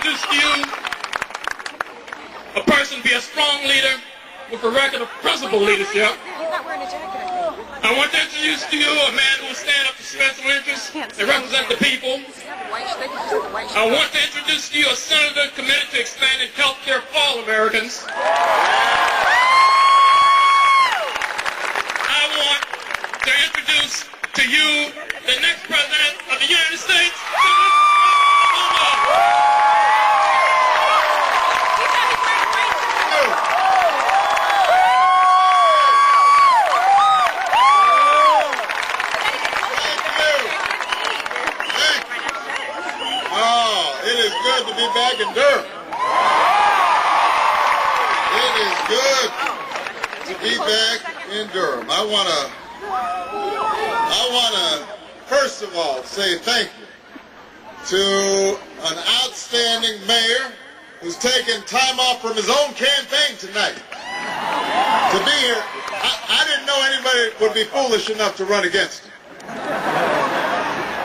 introduce to you a person be a strong leader with a record of principled leadership. I want to introduce to you a man who will stand up for special interests and represent the people. I want to introduce to you a senator committed to expanding health care for all Americans. I want to introduce to you the next president of the United States, to be back in Durham. It is good to be back in Durham. I wanna first of all say thank you to an outstanding mayor who's taken time off from his own campaign tonight to be here. I didn't know anybody would be foolish enough to run against him.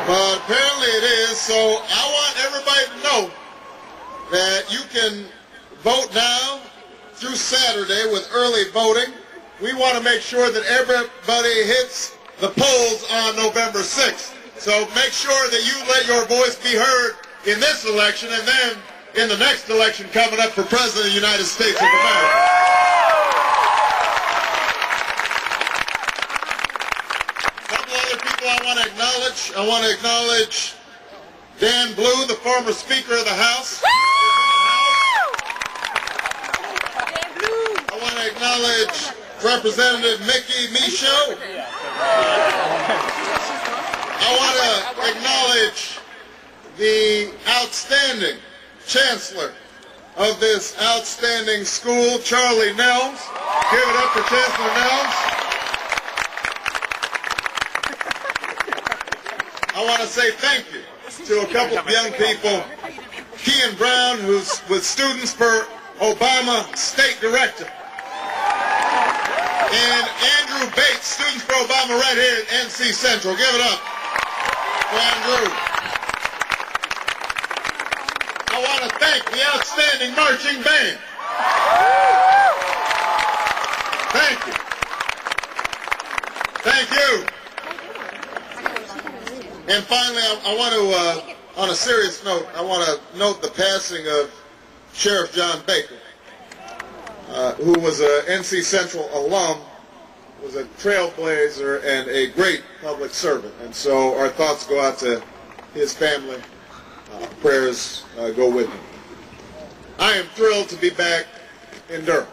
But apparently it is, so I want everybody to know that you can vote now through Saturday with early voting. We want to make sure that everybody hits the polls on November 6th. So make sure that you let your voice be heard in this election and then in the next election coming up for President of the United States of America. A couple other people I want to acknowledge. I want to acknowledge Dan Blue, the former Speaker of the House. I want to acknowledge Representative Mickey Michaud. I want to acknowledge the outstanding Chancellor of this outstanding school, Charlie Nelms. Give it up for Chancellor Nelms. I want to say thank you to a couple of young people. Kean Brown, who's with Students for Obama State Director. And Andrew Bates, Students for Obama right here at NC Central. Give it up for Andrew. I want to thank the outstanding marching band. Thank you. Thank you. And finally, I want to, on a serious note, I want to note the passing of Sheriff John Baker, who was a NC Central alum, was a trailblazer and a great public servant. And so our thoughts go out to his family. Prayers go with him. I am thrilled to be back in Durham.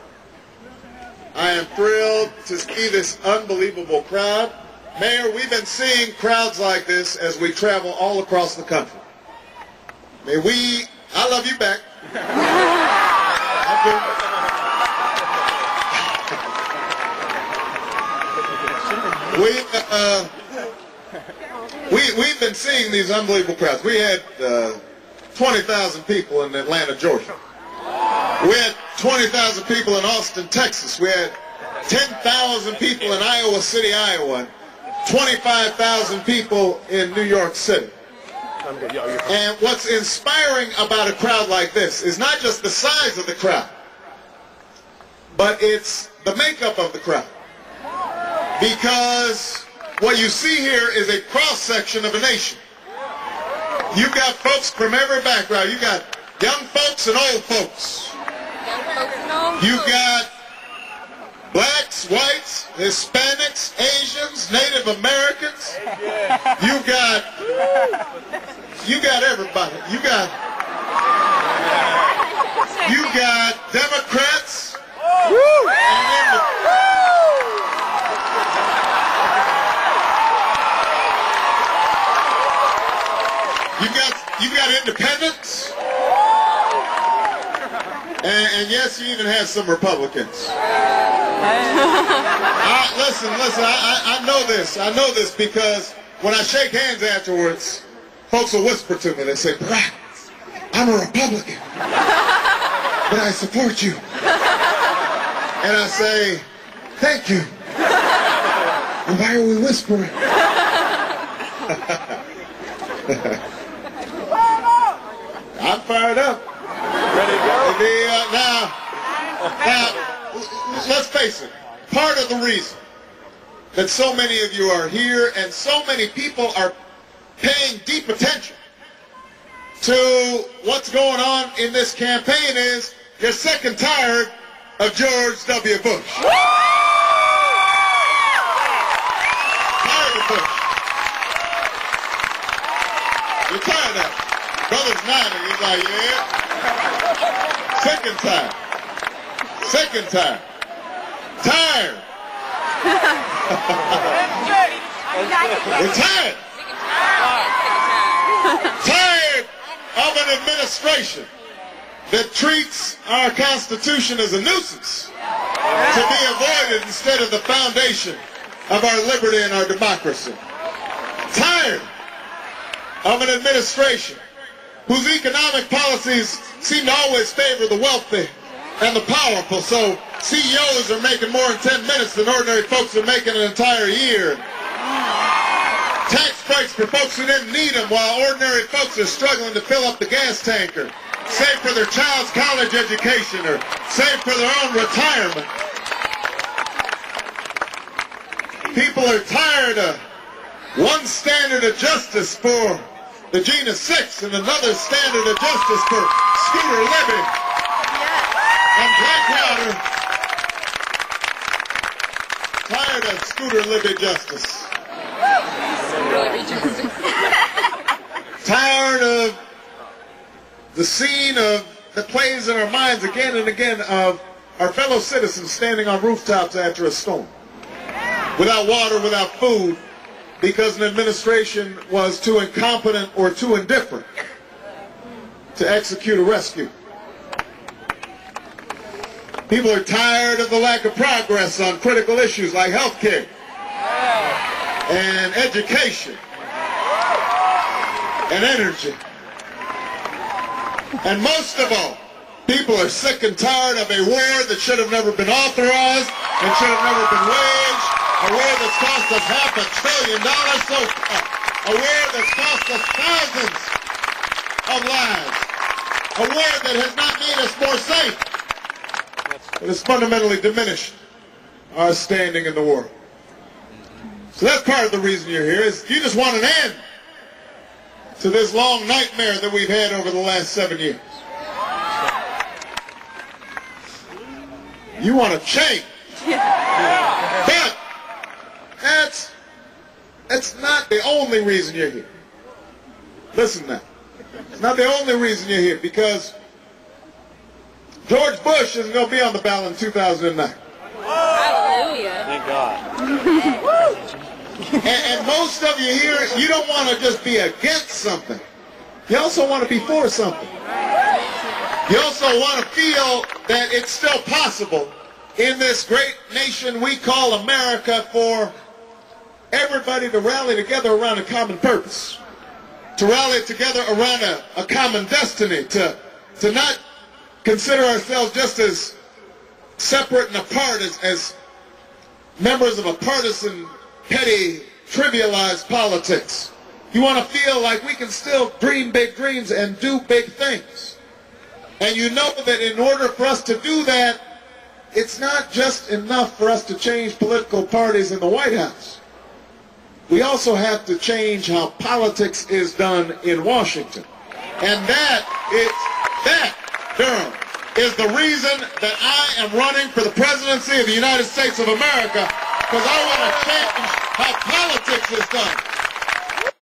I am thrilled to see this unbelievable crowd. Mayor, we've been seeing crowds like this as we travel all across the country. I love you back. We've been seeing these unbelievable crowds. We had 20,000 people in Atlanta, Georgia. We had 20,000 people in Austin, Texas. We had 10,000 people in Iowa City, Iowa. 25,000 people in New York City. And what's inspiring about a crowd like this is not just the size of the crowd, but it's the makeup of the crowd. Because what you see here is a cross-section of a nation. You've got folks from every background. You've got young folks and old folks. You've got blacks, whites, Hispanics, Asians, Native Americans. You got everybody. You got Democrats. You got independents. And yes, you even have some Republicans. Listen, I know this. I know this because when I shake hands afterwards, folks will whisper to me. They say, Barack, I'm a Republican, but I support you. And I say, thank you. And why are we whispering? I'm fired up. Now, let's face it. Part of the reason that so many of you are here and so many people are paying deep attention to what's going on in this campaign is you're sick and tired of George W. Bush. Tired of Bush. You're tired of it. Brother's nodding. He's like, yeah. Sick and tired. Sick and tired. Tired. We're tired. Tired of an administration that treats our Constitution as a nuisance to be avoided instead of the foundation of our liberty and our democracy. Tired of an administration whose economic policies seem to always favor the wealthy and the powerful. So CEOs are making more in 10 minutes than ordinary folks are making an entire year. Tax breaks for folks who didn't need them while ordinary folks are struggling to fill up the gas tank or save for their child's college education or save for their own retirement. People are tired of one standard of justice for the genus 6 and another standard of justice for Scooter Libby and Blackwater. Tired of Scooter Libby justice. Tired of the scene that plays in our minds again and again of our fellow citizens standing on rooftops after a storm, without water, without food, because an administration was too incompetent or too indifferent to execute a rescue. People are tired of the lack of progress on critical issues like health care and education and energy. And most of all, people are sick and tired of a war that should have never been authorized and should have never been waged, a war that's cost us $500 billion so far, a war that's cost us thousands of lives, a war that has not made us more safe, but has fundamentally diminished our standing in the world. So that's part of the reason you're here, is you just want an end to this long nightmare that we've had over the last 7 years. You want to change. But that's not the only reason you're here. Listen now. It's not the only reason you're here, because George Bush isn't going to be on the ballot in 2009. Hallelujah. Thank God. And most of you here, you don't want to just be against something. You also want to be for something. You also want to feel that it's still possible in this great nation we call America for everybody to rally together around a common purpose, to rally together around a common destiny, to not consider ourselves just as separate and apart as members of a partisan, petty, trivialized politics. You want to feel like we can still dream big dreams and do big things. And you know that in order for us to do that, it's not just enough for us to change political parties in the White House. We also have to change how politics is done in Washington. And that, Durham, is the reason that I am running for the presidency of the United States of America, because I want to change how politics is done.